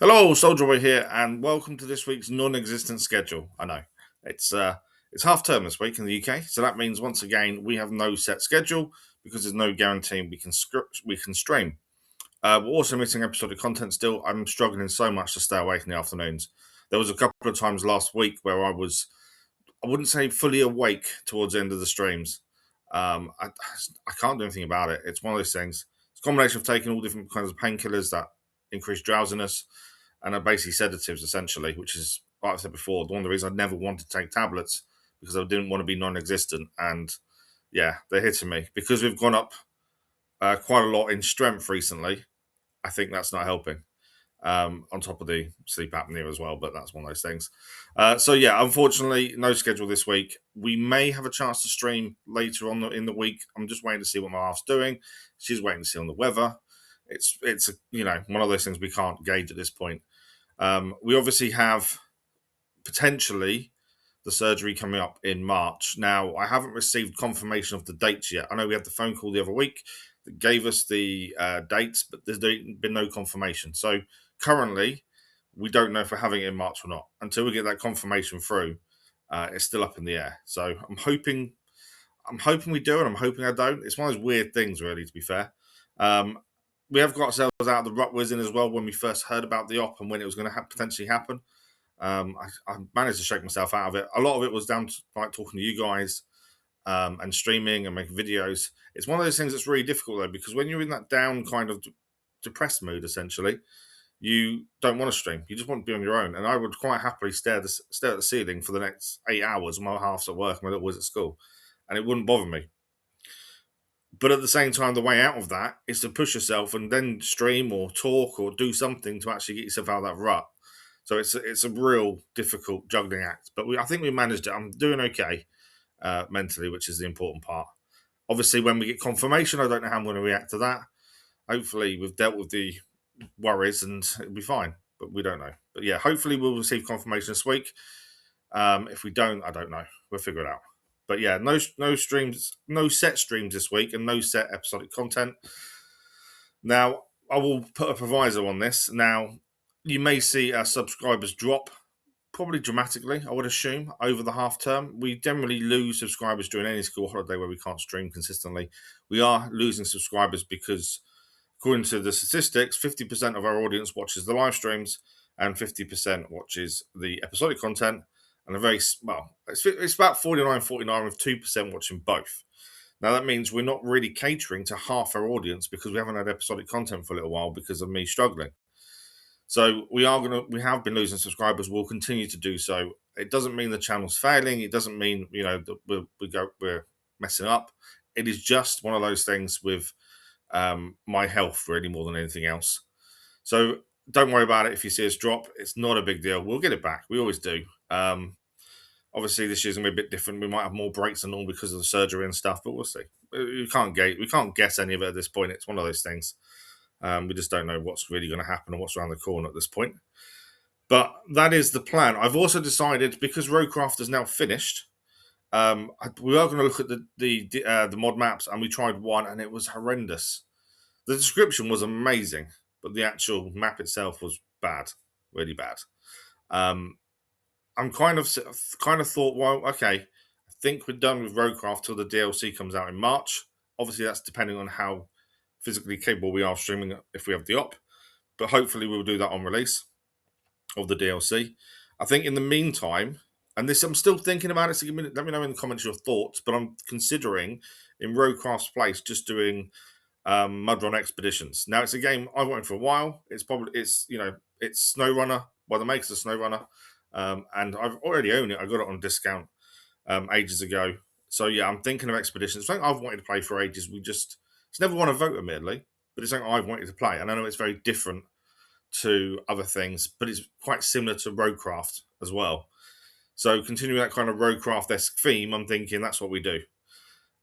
Hello, Soldierboy here, and welcome to this week's non-existent schedule. I know it's half term this week in the UK, so that means once again we have no set schedule because there's no guarantee we can stream. We're also missing episodic content still. I'm struggling so much to stay awake in the afternoons. There was a couple of times last week where I wouldn't say fully awake towards the end of the streams. I can't do anything about it. It's one of those things. It's a combination of taking all different kinds of painkillers that increase drowsiness and are basically sedatives essentially, which is, like I said before, one of the reasons I never wanted to take tablets because I didn't want to be non-existent. And yeah, they're hitting me because we've gone up quite a lot in strength recently. I think that's not helping. On top of the sleep apnea as well, but that's one of those things. So yeah, unfortunately, no schedule this week. We may have a chance to stream later on in the week. I'm just waiting to see what my wife's doing. She's waiting to see on the weather. It's one of those things we can't gauge at this point. We obviously have potentially the surgery coming up in March. Now, I haven't received confirmation of the dates yet. I know we had the phone call the other week that gave us the dates, but there's been no confirmation. So currently, we don't know if we're having it in March or not. Until we get that confirmation through, it's still up in the air. So I'm hoping we do, and I'm hoping I don't. It's one of those weird things, really, to be fair. Um, we have got ourselves out of the rut we're in as well when we first heard about the op and when it was going to potentially happen. I managed to shake myself out of it. A lot of it was down to like talking to you guys and streaming and making videos. It's one of those things that's really difficult though, because when you're in that down kind of depressed mood, essentially, you don't want to stream. You just want to be on your own. And I would quite happily stare at the ceiling for the next 8 hours. My half's at work, my little was at school, and it wouldn't bother me. But at the same time, the way out of that is to push yourself and then stream or talk or do something to actually get yourself out of that rut. So it's a real difficult juggling act. But I think we managed it. I'm doing okay mentally, which is the important part. Obviously, when we get confirmation, I don't know how I'm going to react to that. Hopefully, we've dealt with the worries and it'll be fine. But we don't know. But yeah, hopefully we'll receive confirmation this week. If we don't, I don't know. We'll figure it out. But yeah, no streams, no set streams this week, and no set episodic content. Now, I will put a proviso on this. Now, you may see our subscribers drop, probably dramatically, I would assume, over the half term. We generally lose subscribers during any school holiday where we can't stream consistently. We are losing subscribers because, according to the statistics, 50% of our audience watches the live streams and 50% watches the episodic content. And it's about 49 with 2% watching both. Now that means we're not really catering to half our audience because we haven't had episodic content for a little while because of me struggling. So we have been losing subscribers. We'll continue to do so. It doesn't mean the channel's failing. It doesn't mean that we're messing up. It is just one of those things with my health, really, more than anything else. So don't worry about it if you see us drop. It's not a big deal. We'll get it back. We always do. Obviously, this year's gonna be a bit different. We might have more breaks than normal because of the surgery and stuff, but we'll see. We can't guess any of it at this point. It's one of those things. We just don't know what's really going to happen and what's around the corner at this point. But that is the plan. I've also decided, because Roadcraft is now finished, we are going to look at the mod maps, and we tried one, and it was horrendous. The description was amazing, but the actual map itself was bad, really bad. I'm kind of thought, well, okay, I think we're done with Roadcraft till the DLC comes out in March. Obviously, that's depending on how physically capable we are streaming if we have the op, but hopefully we'll do that on release of the DLC. I think in the meantime, and this I'm still thinking about it, so let me know in the comments your thoughts, but I'm considering in Roadcraft's place just doing mud run expeditions. Now it's a game I've wanted for a while. It's SnowRunner by the makers of SnowRunner, and I've already owned it. I got it on discount ages ago. So yeah, I'm thinking of expeditions. It's something I've wanted to play for ages. It's never won a vote, admittedly, but it's something I've wanted to play. And I know it's very different to other things, but it's quite similar to Roadcraft as well. So continuing that kind of Roadcraft-esque theme, I'm thinking that's what we do.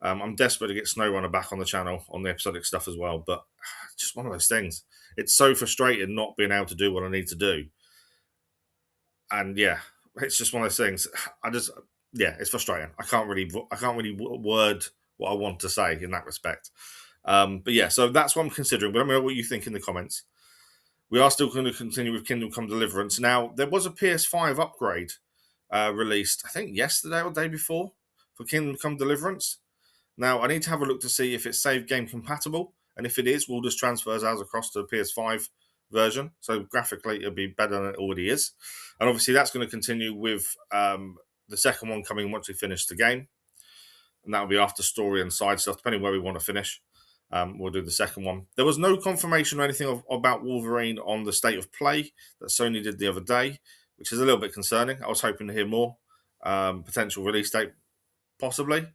I'm desperate to get SnowRunner back on the channel on the episodic stuff as well, but just one of those things. It's so frustrating not being able to do what I need to do. And yeah, it's just one of those things. It's frustrating. I can't really word what I want to say in that respect. But yeah, so that's what I'm considering. But let me know what you think in the comments. We are still going to continue with Kingdom Come Deliverance. Now, there was a PS5 upgrade released, I think yesterday or the day before, for Kingdom Come Deliverance. Now, I need to have a look to see if it's save game compatible, and if it is, we'll just transfer ours across to the PS5 version. So graphically, it'll be better than it already is. And obviously, that's going to continue with the second one coming once we finish the game. And that'll be after story and side stuff, depending where we want to finish. We'll do the second one. There was no confirmation or anything about Wolverine on the state of play that Sony did the other day, which is a little bit concerning. I was hoping to hear more. Potential release date, possibly.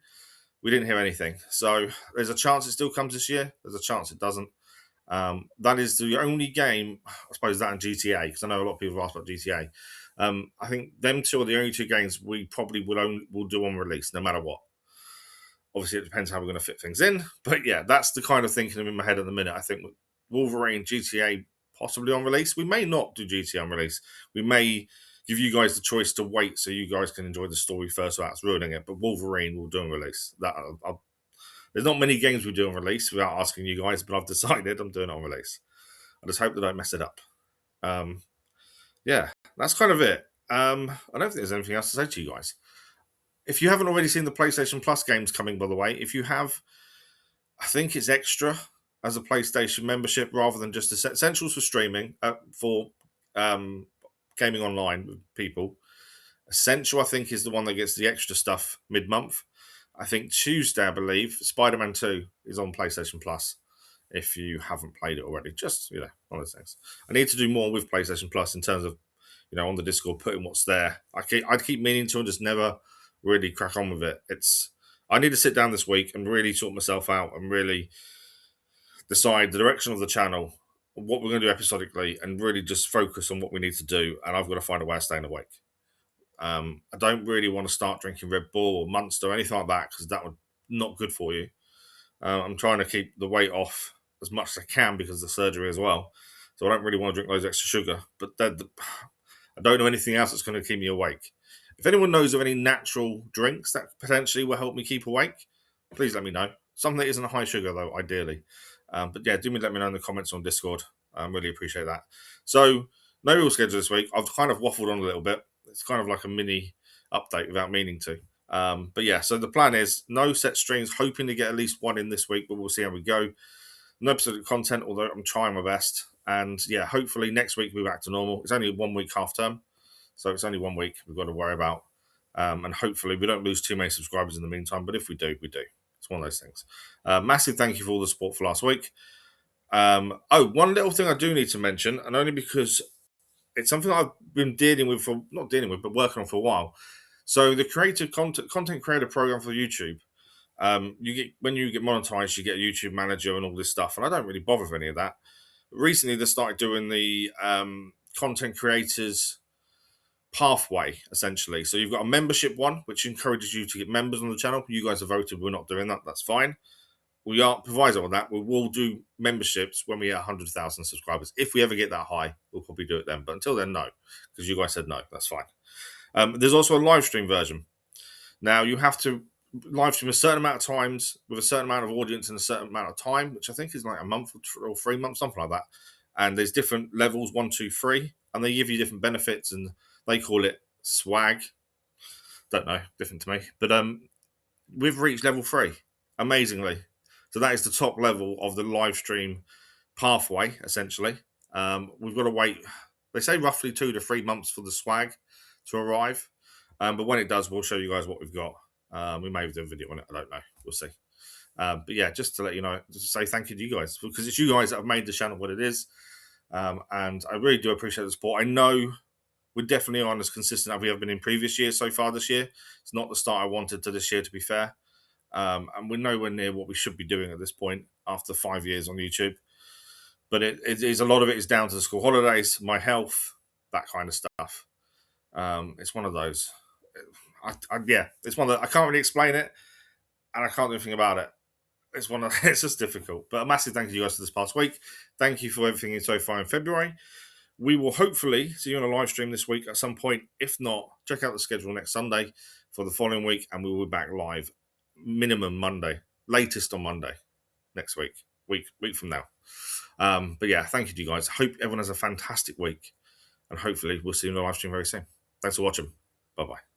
We didn't hear anything. So there's a chance it still comes this year. There's a chance it doesn't. That is the only game, I suppose, that and GTA, because I know a lot of people have asked about GTA. I think them two are the only two games we probably will do on release, no matter what. Obviously, it depends how we're going to fit things in. But yeah, that's the kind of thinking in my head at the minute. I think Wolverine, GTA, possibly on release. We may not do GTA on release. We may give you guys the choice to wait so you guys can enjoy the story first without ruining it. But Wolverine will do on release. There's not many games we do on release without asking you guys, but I've decided I'm doing it on release. I just hope that I don't mess it up. Yeah, that's kind of it. I don't think there's anything else to say to you guys. If you haven't already seen the PlayStation Plus games coming, by the way, if you have, I think it's extra as a PlayStation membership rather than just essentials for streaming, for gaming online with people. Essential, I think, is the one that gets the extra stuff mid-month. I think Tuesday, I believe, Spider-Man 2 is on PlayStation Plus. If you haven't played it already, just, one of those things. I need to do more with PlayStation Plus in terms of, on the Discord, putting what's there. I'd keep meaning to and just never really crack on with it. I need to sit down this week and really sort myself out and really decide the direction of the channel, what we're going to do episodically, and really just focus on what we need to do. And I've got to find a way of staying awake. I don't really want to start drinking Red Bull or Monster or anything like that, because that would not good for you. I'm trying to keep the weight off as much as I can because of the surgery as well. So I don't really want to drink loads of extra sugar. But I don't know anything else that's going to keep me awake. If anyone knows of any natural drinks that potentially will help me keep awake, please let me know. Something that isn't high sugar, though, ideally. But yeah, let me know in the comments on Discord. I really appreciate that. So, no real schedule this week. I've kind of waffled on a little bit. It's kind of like a mini update without meaning to. But yeah, so the plan is no set streams, hoping to get at least one in this week, but we'll see how we go. No episode of content, although I'm trying my best. And yeah, hopefully next week we'll be back to normal. It's only 1 week half term. So it's only 1 week we've got to worry about. And hopefully we don't lose too many subscribers in the meantime. But if we do, we do. It's one of those things. Massive thank you for all the support for last week. One little thing I do need to mention, and only because it's something I've been working on for a while. So the content creator program for YouTube, when you get monetized, you get a YouTube manager and all this stuff. And I don't really bother with any of that. Recently, they started doing the content creators pathway, essentially. So you've got a membership one, which encourages you to get members on the channel. You guys have voted we're not doing that. That's fine. We are proviso on that. We will do memberships when we hit 100,000 subscribers. If we ever get that high, we'll probably do it then. But until then, no, because you guys said no. That's fine. There's also a live stream version. Now, you have to live stream a certain amount of times with a certain amount of audience in a certain amount of time, which I think is like a month or 3 months, something like that. And there's different levels, 1, 2, 3, and they give you different benefits, and they call it swag. Don't know, different to me. But we've reached level 3, amazingly. So that is the top level of the live stream pathway, essentially. We've got to wait, they say roughly 2 to 3 months for the swag to arrive. But when it does, we'll show you guys what we've got. We may do a video on it. I don't know. We'll see. But yeah, just to let you know, just to say thank you to you guys, because it's you guys that have made the channel what it is. And I really do appreciate the support. I know we're definitely on as consistent as we have been in previous years so far this year. It's not the start I wanted to this year, to be fair. And we're nowhere near what we should be doing at this point after 5 years on YouTube. But it is, a lot of it is down to the school holidays, my health, that kind of stuff. It's one of those. It's one that I can't really explain it, and I can't do anything about it. It's just difficult. But a massive thank you to you guys for this past week. Thank you for everything so far in February. We will hopefully see you on a live stream this week at some point. If not, check out the schedule next Sunday for the following week, and we will be back live minimum Monday, latest on Monday next week from now. But yeah, thank you to you guys. Hope everyone has a fantastic week, and hopefully we'll see you in the live stream very soon. Thanks for watching. Bye bye.